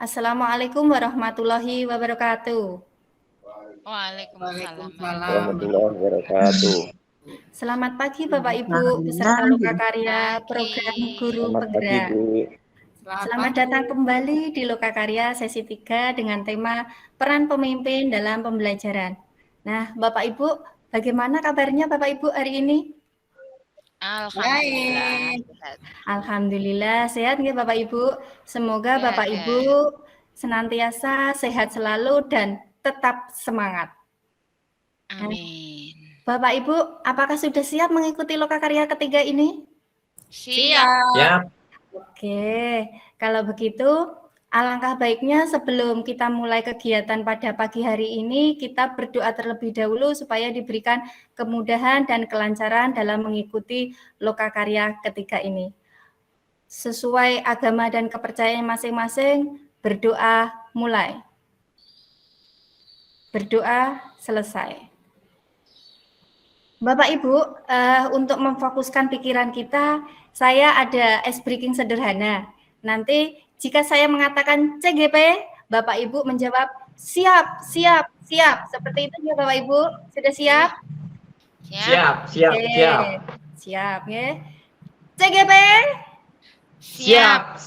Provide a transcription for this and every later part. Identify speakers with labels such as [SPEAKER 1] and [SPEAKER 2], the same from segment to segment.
[SPEAKER 1] Assalamualaikum warahmatullahi wabarakatuh.
[SPEAKER 2] Waalaikumsalam
[SPEAKER 3] Warahmatullahi wabarakatuh.
[SPEAKER 1] Selamat pagi Bapak Ibu peserta Lokakarya program Guru
[SPEAKER 3] Selamat pagi,
[SPEAKER 1] Penggerak.
[SPEAKER 3] Bu.
[SPEAKER 1] Selamat datang kembali di Lokakarya sesi 3 dengan tema peran pemimpin dalam pembelajaran. Nah, Bapak Ibu, bagaimana kabarnya Bapak Ibu hari ini?
[SPEAKER 2] Alhamdulillah.
[SPEAKER 1] Alhamdulillah sehat nggih Bapak Ibu. Semoga
[SPEAKER 2] Sehat,
[SPEAKER 1] Bapak Ibu senantiasa sehat selalu dan tetap semangat.
[SPEAKER 2] Amin.
[SPEAKER 1] Bapak Ibu, apakah sudah siap mengikuti Lokakarya ketiga ini?
[SPEAKER 2] Siap.
[SPEAKER 3] Ya,
[SPEAKER 1] Oke, kalau begitu alangkah baiknya sebelum kita mulai kegiatan pada pagi hari ini, kita berdoa terlebih dahulu supaya diberikan kemudahan dan kelancaran dalam mengikuti Lokakarya ketiga ini. Sesuai agama dan kepercayaan masing-masing, berdoa mulai. Berdoa selesai. Bapak Ibu, untuk memfokuskan pikiran kita, saya ada ice breaking sederhana. Nanti jika saya mengatakan CGP, Bapak Ibu menjawab siap, siap, siap. Seperti itu ya Bapak Ibu, sudah siap?
[SPEAKER 3] siap.
[SPEAKER 1] Oke, siap ya. CGP?
[SPEAKER 3] Siap.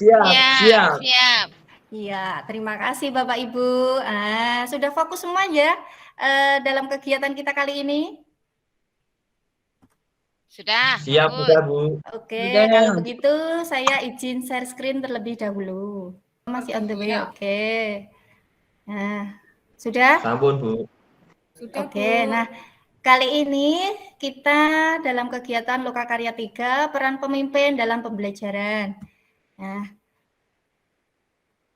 [SPEAKER 1] Iya, terima kasih Bapak Ibu. Sudah fokus semua ya dalam kegiatan kita kali ini?
[SPEAKER 2] Sudah.
[SPEAKER 3] Siap, sudah, Bu.
[SPEAKER 1] Oke, kalau begitu saya izin share screen terlebih dahulu. Masih on the way, oke. Nah, sudah?
[SPEAKER 3] Sampun, Bu.
[SPEAKER 1] Oke, nah kali ini kita dalam kegiatan Lokakarya 3, peran pemimpin dalam pembelajaran. Nah,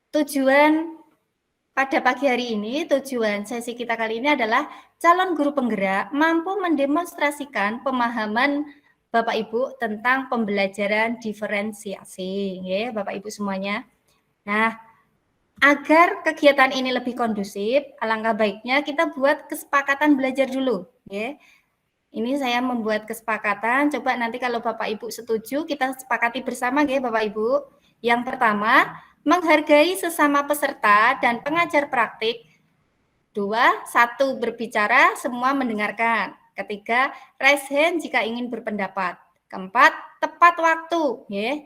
[SPEAKER 1] tujuan pada pagi hari ini, tujuan sesi kita kali ini adalah calon guru penggerak mampu mendemonstrasikan pemahaman Bapak Ibu tentang pembelajaran diferensiasi, ya Bapak Ibu semuanya. Nah, agar kegiatan ini lebih kondusif, alangkah baiknya kita buat kesepakatan belajar dulu, ya. Ini saya membuat kesepakatan, coba nanti kalau Bapak Ibu setuju, kita sepakati bersama ya Bapak Ibu. Yang pertama, menghargai sesama peserta dan pengajar praktik. 2, 1 berbicara, semua mendengarkan. Ketiga, raise hand jika ingin berpendapat. Keempat, tepat waktu. Ya.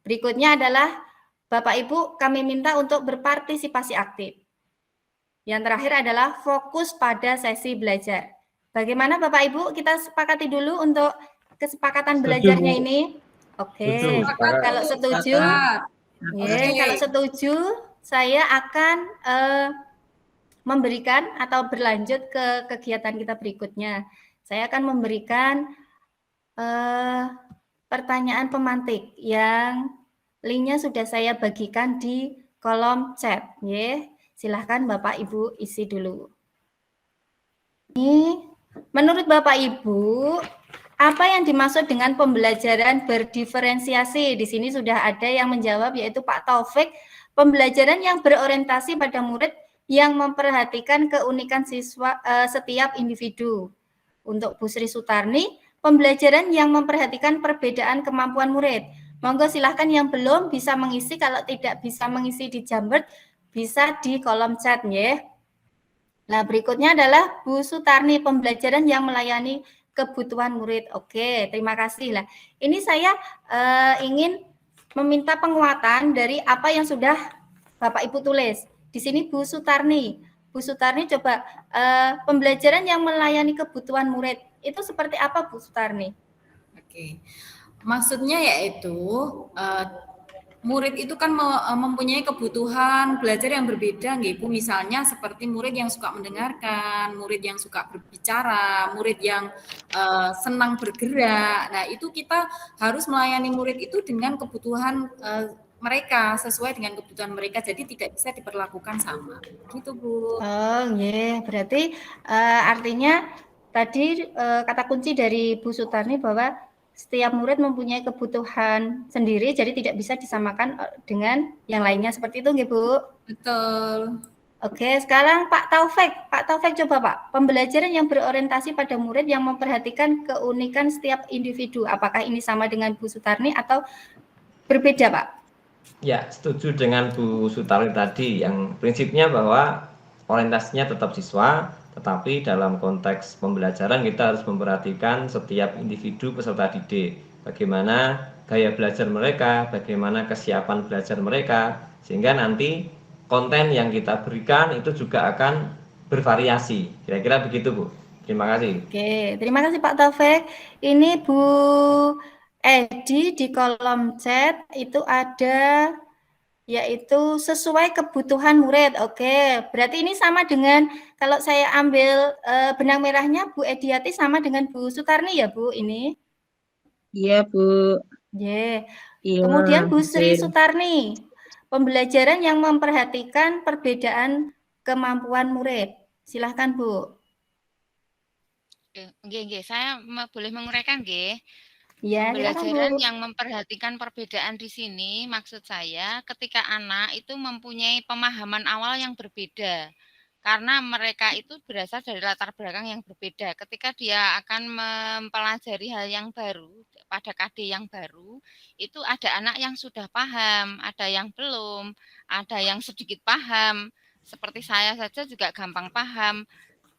[SPEAKER 1] Berikutnya adalah Bapak Ibu kami minta untuk berpartisipasi aktif. Yang terakhir adalah fokus pada sesi belajar. Bagaimana Bapak Ibu? Kita sepakati dulu untuk kesepakatan belajarnya ini. Oke, kalau setuju, kalau setuju, saya akan memberikan atau berlanjut ke kegiatan kita berikutnya. Saya akan memberikan pertanyaan pemantik yang linknya sudah saya bagikan di kolom chat. Silahkan Bapak Ibu isi dulu. Ini menurut Bapak Ibu, apa yang dimaksud dengan pembelajaran berdiferensiasi? Di sini sudah ada yang menjawab, yaitu Pak Taufik. Pembelajaran yang berorientasi pada murid yang memperhatikan keunikan siswa setiap individu. Untuk Bu Sri Sutarni, pembelajaran yang memperhatikan perbedaan kemampuan murid. Monggo silahkan yang belum bisa mengisi, kalau tidak bisa mengisi di Jamboard, bisa di kolom chat ya. Nah, berikutnya adalah Bu Sutarni, pembelajaran yang melayani kebutuhan murid. Oke, terima kasih. Lah, ini saya ingin meminta penguatan dari apa yang sudah Bapak Ibu tulis. Di sini Bu Sutarni. Bu Sutarni coba pembelajaran yang melayani kebutuhan murid. Itu seperti apa Bu Sutarni?
[SPEAKER 4] Oke. Maksudnya yaitu murid itu kan mempunyai kebutuhan belajar yang berbeda, Bu. Misalnya seperti murid yang suka mendengarkan, murid yang suka berbicara, murid yang senang bergerak. Nah, itu kita harus melayani murid itu dengan kebutuhan mereka, sesuai dengan kebutuhan mereka, jadi tidak bisa diperlakukan sama. Gitu, Bu.
[SPEAKER 1] Oh, yeah. Berarti artinya tadi kata kunci dari Bu Sutarni bahwa setiap murid mempunyai kebutuhan sendiri, jadi tidak bisa disamakan dengan yang lainnya. Seperti itu, Bu?
[SPEAKER 4] Betul.
[SPEAKER 1] Oke, sekarang Pak Taufik. Pak Taufik coba Pak, pembelajaran yang berorientasi pada murid yang memperhatikan keunikan setiap individu. Apakah ini sama dengan Bu Sutarni atau berbeda, Pak?
[SPEAKER 3] Ya, setuju dengan Bu Sutarni tadi yang prinsipnya bahwa orientasinya tetap siswa, tetapi dalam konteks pembelajaran kita harus memperhatikan setiap individu peserta didik. Bagaimana gaya belajar mereka, bagaimana kesiapan belajar mereka, sehingga nanti konten yang kita berikan itu juga akan bervariasi. Kira-kira begitu, Bu. Terima kasih.
[SPEAKER 1] Oke, terima kasih Pak Taufik. Ini Bu Edi di kolom chat itu ada yaitu sesuai kebutuhan murid. Oke, berarti ini sama dengan kalau saya ambil benang merahnya Bu Ediati sama dengan Bu Sutarni ya Bu ini?
[SPEAKER 5] Iya, Bu.
[SPEAKER 1] Yeah.
[SPEAKER 5] Iya.
[SPEAKER 1] Kemudian Bu Sri
[SPEAKER 5] Oke.
[SPEAKER 1] Sutarni, pembelajaran yang memperhatikan perbedaan kemampuan murid. Silahkan Bu.
[SPEAKER 2] Nggih, saya boleh menguraikan nggih.
[SPEAKER 1] Ya,
[SPEAKER 2] Pembelajaran yang memperhatikan perbedaan di sini, maksud saya ketika anak itu mempunyai pemahaman awal yang berbeda. Karena mereka itu berasal dari latar belakang yang berbeda. Ketika dia akan mempelajari hal yang baru, pada KD yang baru, itu ada anak yang sudah paham, ada yang belum, ada yang sedikit paham. Seperti saya saja juga gampang paham,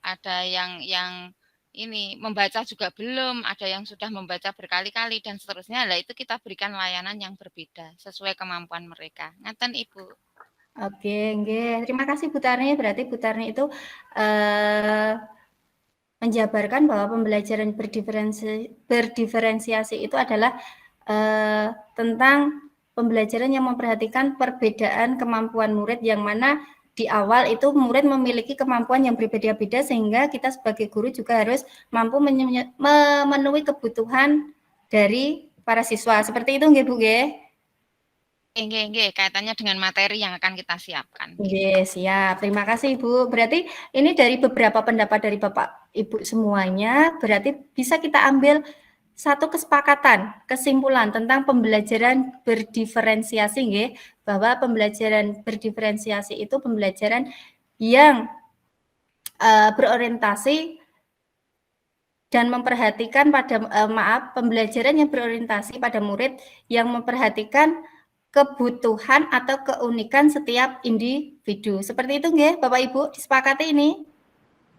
[SPEAKER 2] ada yang ini membaca juga belum, ada yang sudah membaca berkali-kali dan seterusnya. Lah itu kita berikan layanan yang berbeda sesuai kemampuan mereka. Ngaten Ibu.
[SPEAKER 1] Oke, nggih. Terima kasih Bu Tarni. Berarti Bu Tarni itu menjabarkan bahwa pembelajaran berdiferensiasi itu adalah tentang pembelajaran yang memperhatikan perbedaan kemampuan murid yang mana di awal itu murid memiliki kemampuan yang berbeda-beda sehingga kita sebagai guru juga harus mampu memenuhi kebutuhan dari para siswa. Seperti itu nggih Bu nggih?
[SPEAKER 2] Nggih, kaitannya dengan materi yang akan kita siapkan.
[SPEAKER 1] Nggih, siap. Terima kasih Bu. Berarti ini dari beberapa pendapat dari Bapak Ibu semuanya, berarti bisa kita ambil satu kesepakatan, kesimpulan tentang pembelajaran berdiferensiasi, nggih, bahwa pembelajaran berdiferensiasi itu pembelajaran yang berorientasi dan memperhatikan pada pembelajaran yang berorientasi pada murid yang memperhatikan kebutuhan atau keunikan setiap individu. Seperti itu nggih, Bapak Ibu, disepakati ini?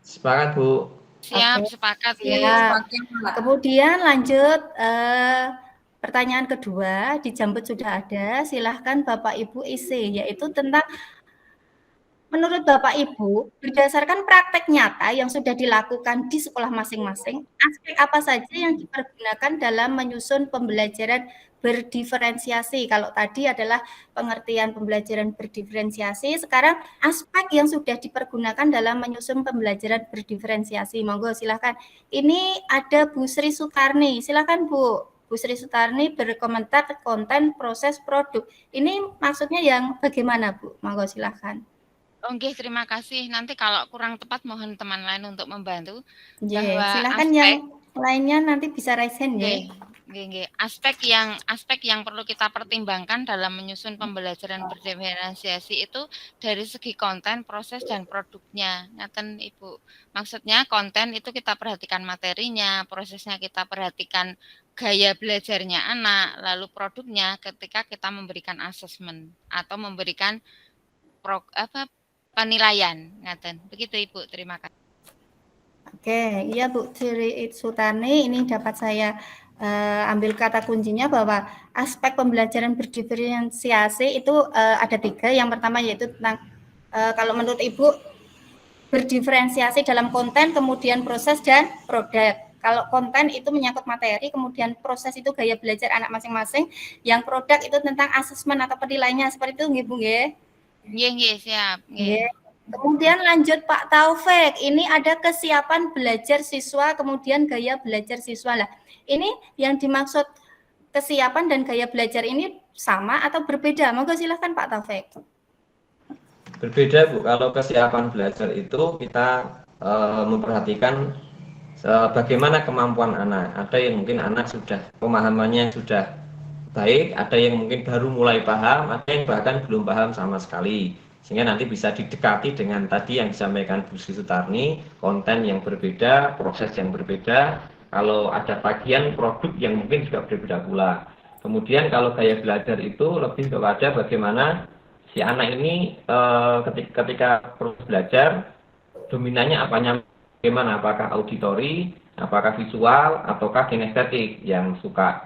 [SPEAKER 3] Sepakat, Bu.
[SPEAKER 2] Siap, sepakat.
[SPEAKER 1] Siap. Kemudian lanjut pertanyaan kedua, di Jambet sudah ada, silahkan Bapak Ibu isi, yaitu tentang menurut Bapak Ibu, berdasarkan praktek nyata yang sudah dilakukan di sekolah masing-masing, aspek apa saja yang dipergunakan dalam menyusun pembelajaran berdiferensiasi? Kalau tadi adalah pengertian pembelajaran berdiferensiasi, sekarang aspek yang sudah dipergunakan dalam menyusun pembelajaran berdiferensiasi. Monggo silahkan. Ini ada Bu Sri Sutarni, silahkan Bu. Bu Sri Sutarni berkomentar konten proses produk. Ini maksudnya yang bagaimana Bu? Monggo silahkan.
[SPEAKER 2] Oke, terima kasih. Nanti kalau kurang tepat mohon teman lain untuk membantu.
[SPEAKER 1] Silakan yang lainnya nanti bisa raise hand ya.
[SPEAKER 2] Aspek yang perlu kita pertimbangkan dalam menyusun pembelajaran berdiferensiasi itu dari segi konten, proses dan produknya. Ngaten Ibu. Maksudnya konten itu kita perhatikan materinya, prosesnya kita perhatikan gaya belajarnya anak, lalu produknya ketika kita memberikan asesmen atau memberikan penilaian. Ngaten. Begitu Ibu. Terima kasih. Oke,
[SPEAKER 1] iya Bu Sri Sutarni, ini dapat saya ambil kata kuncinya bahwa aspek pembelajaran berdiferensiasi itu ada 3. Yang pertama yaitu tentang kalau menurut Ibu berdiferensiasi dalam konten, kemudian proses dan produk. Kalau konten itu menyangkut materi, kemudian proses itu gaya belajar anak masing-masing, yang produk itu tentang asesmen atau penilaiannya. Seperti itu nggih Bu nggih?
[SPEAKER 2] Nggih, siap.
[SPEAKER 1] Nggih. Kemudian lanjut Pak Taufik, ini ada kesiapan belajar siswa, kemudian gaya belajar siswa. Lah, ini yang dimaksud kesiapan dan gaya belajar ini sama atau berbeda? Monggo silahkan Pak Taufik.
[SPEAKER 3] Berbeda Bu, kalau kesiapan belajar itu kita memperhatikan bagaimana kemampuan anak. Ada yang mungkin anak sudah pemahamannya sudah baik, ada yang mungkin baru mulai paham, ada yang bahkan belum paham sama sekali. Sehingga nanti bisa didekati dengan tadi yang disampaikan Bu Sri Sutarni, konten yang berbeda, proses yang berbeda. Kalau ada bagian produk yang mungkin juga berbeda pula. Kemudian kalau gaya belajar itu lebih kepada bagaimana si anak ini ketika proses belajar, dominannya apanya bagaimana, apakah auditori, apakah visual, ataukah kinestetik yang suka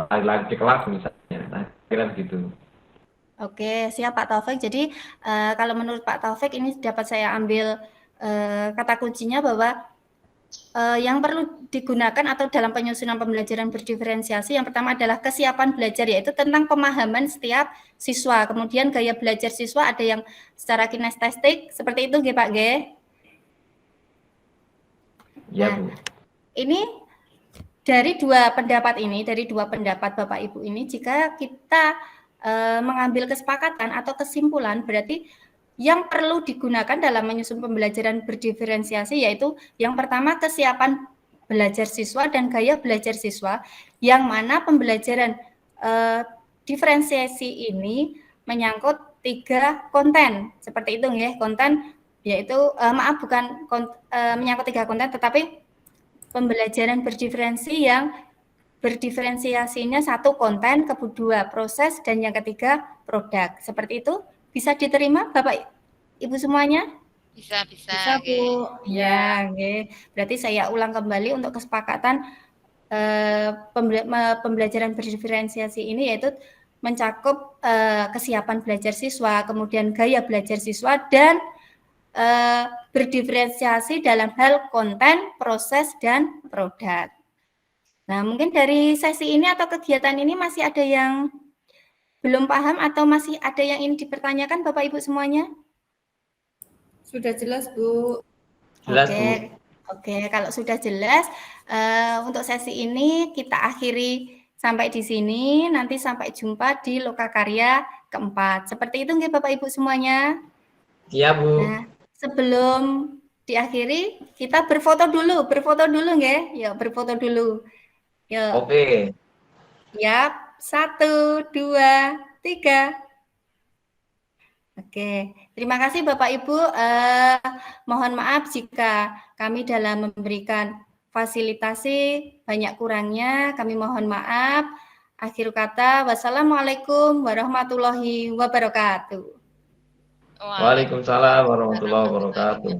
[SPEAKER 3] lari-lari di kelas misalnya. Nah, kira begitu.
[SPEAKER 1] Oke, siap Pak Taufik. Jadi kalau menurut Pak Taufik ini dapat saya ambil kata kuncinya bahwa yang perlu digunakan atau dalam penyusunan pembelajaran berdiferensiasi yang pertama adalah kesiapan belajar, yaitu tentang pemahaman setiap siswa. Kemudian gaya belajar siswa ada yang secara kinestetik, seperti itu nggih Pak nggih?
[SPEAKER 3] Ya,
[SPEAKER 1] Nah,
[SPEAKER 3] Bu.
[SPEAKER 1] ini dari dua pendapat Bapak Ibu ini, jika kita mengambil kesepakatan atau kesimpulan, berarti yang perlu digunakan dalam menyusun pembelajaran berdiferensiasi yaitu yang pertama kesiapan belajar siswa dan gaya belajar siswa, yang mana pembelajaran diferensiasi ini menyangkut 3 konten seperti itu ya, konten yaitu menyangkut 3 konten, tetapi pembelajaran berdiferensi yang berdiferensiasinya 1 konten, kedua proses, dan yang ketiga produk. Seperti itu. Bisa diterima Bapak Ibu semuanya?
[SPEAKER 2] Bisa,
[SPEAKER 4] Bisa, Bu.
[SPEAKER 1] Ya, oke. Berarti saya ulang kembali untuk kesepakatan pembelajaran berdiferensiasi ini, yaitu mencakup kesiapan belajar siswa, kemudian gaya belajar siswa, dan berdiferensiasi dalam hal konten, proses, dan produk. Nah, mungkin dari sesi ini atau kegiatan ini masih ada yang belum paham atau masih ada yang ingin dipertanyakan Bapak Ibu semuanya?
[SPEAKER 4] Sudah jelas, Bu.
[SPEAKER 3] Jelas,
[SPEAKER 1] Oke.
[SPEAKER 3] Bu.
[SPEAKER 1] Oke, kalau sudah jelas, untuk sesi ini kita akhiri sampai di sini. Nanti sampai jumpa di lokakarya keempat. Seperti itu nggih Bapak Ibu semuanya?
[SPEAKER 3] Iya, Bu.
[SPEAKER 1] Nah, sebelum diakhiri, kita berfoto dulu nggih? Yuk, berfoto dulu. Yuk.
[SPEAKER 3] Oke.
[SPEAKER 1] Yap. 1, 2, 3. Oke, terima kasih Bapak Ibu. Mohon maaf jika kami dalam memberikan fasilitasi banyak kurangnya, kami mohon maaf. Akhir kata, wassalamualaikum warahmatullahi wabarakatuh.
[SPEAKER 3] Waalaikumsalam warahmatullahi wabarakatuh.